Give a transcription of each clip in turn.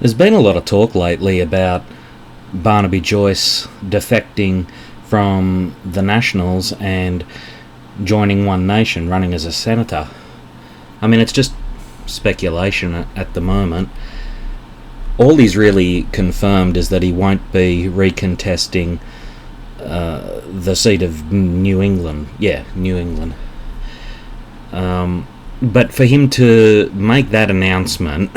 There's been a lot of talk lately about Barnaby Joyce defecting from the Nationals and joining One Nation, running as a senator. I mean, it's just speculation at the moment. All he's really confirmed is that he won't be recontesting the seat of New England. Yeah, New England. But for him to make that announcement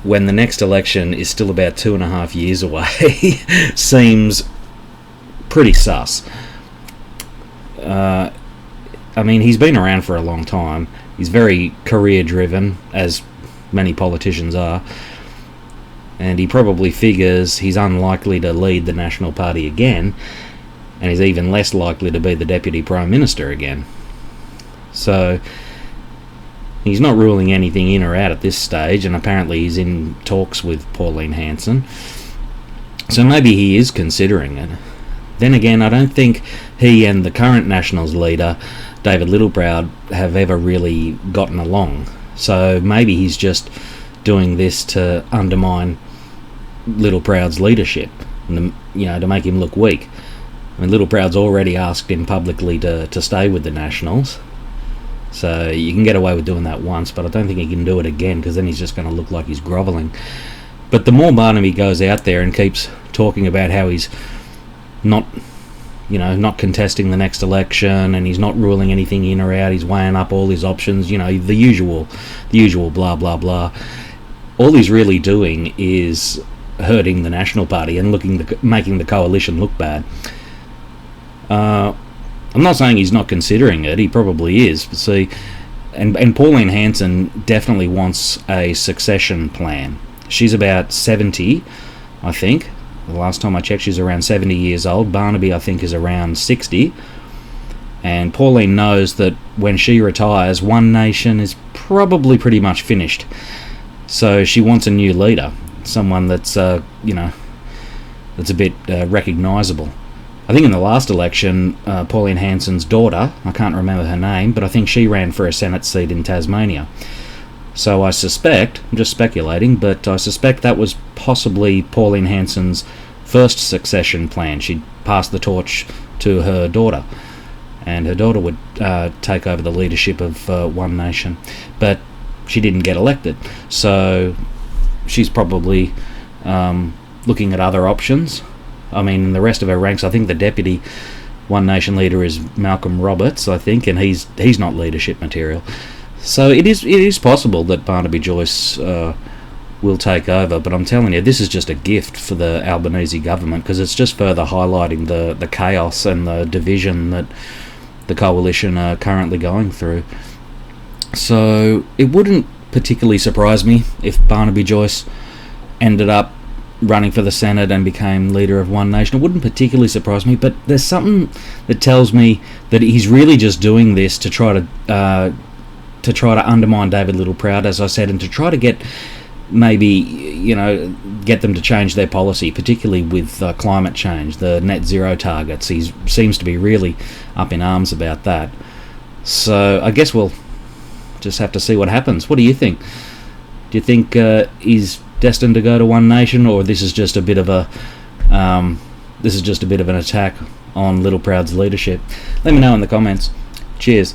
when the next election is still about 2.5 years away seems pretty sus. I mean, he's been around for a long time. He's very career-driven, as many politicians are, and he probably figures he's unlikely to lead the National Party again, and he's even less likely to be the Deputy Prime Minister again. So he's not ruling anything in or out at this stage, and apparently he's in talks with Pauline Hanson. So maybe he is considering it. Then again, I don't think he and the current Nationals leader, David Littleproud, have ever really gotten along. So maybe he's just doing this to undermine Littleproud's leadership, and to make him look weak. I mean, Littleproud's already asked him publicly to stay with the Nationals. So you can get away with doing that once, but I don't think he can do it again, because then he's just going to look like he's grovelling. But the more Barnaby goes out there and keeps talking about how he's not contesting the next election, and he's not ruling anything in or out, he's weighing up all his options, the usual blah blah blah. All he's really doing is hurting the National Party and making the coalition look bad. I'm not saying he's not considering it, he probably is, but see, and Pauline Hanson definitely wants a succession plan. She's about 70, I think. The last time I checked, she's around 70 years old. Barnaby, I think, is around 60. And Pauline knows that when she retires, One Nation is probably pretty much finished. So she wants a new leader, someone that's, that's a bit recognisable. I think in the last election, Pauline Hanson's daughter, I can't remember her name, but I think she ran for a Senate seat in Tasmania. So I suspect, I'm just speculating, but I suspect that was possibly Pauline Hanson's first succession plan. She'd pass the torch to her daughter, and her daughter would take over the leadership of One Nation. But she didn't get elected, so she's probably looking at other options. I mean, the rest of her ranks, I think the Deputy One Nation leader is Malcolm Roberts, I think, and he's not leadership material. So it is possible that Barnaby Joyce will take over, but I'm telling you, this is just a gift for the Albanese government, because it's just further highlighting the chaos and the division that the coalition are currently going through. So it wouldn't particularly surprise me if Barnaby Joyce ended up running for the Senate and became leader of One Nation. It wouldn't particularly surprise me, but there's something that tells me that he's really just doing this to try to undermine David Littleproud, as I said, and to try to get get them to change their policy, particularly with climate change, the net zero targets. He seems to be really up in arms about that. So I guess we'll just have to see what happens. What do you think? Do you think he's destined to go to One Nation, or this is just a bit of an attack on Littleproud's leadership? Let me know in the comments. Cheers.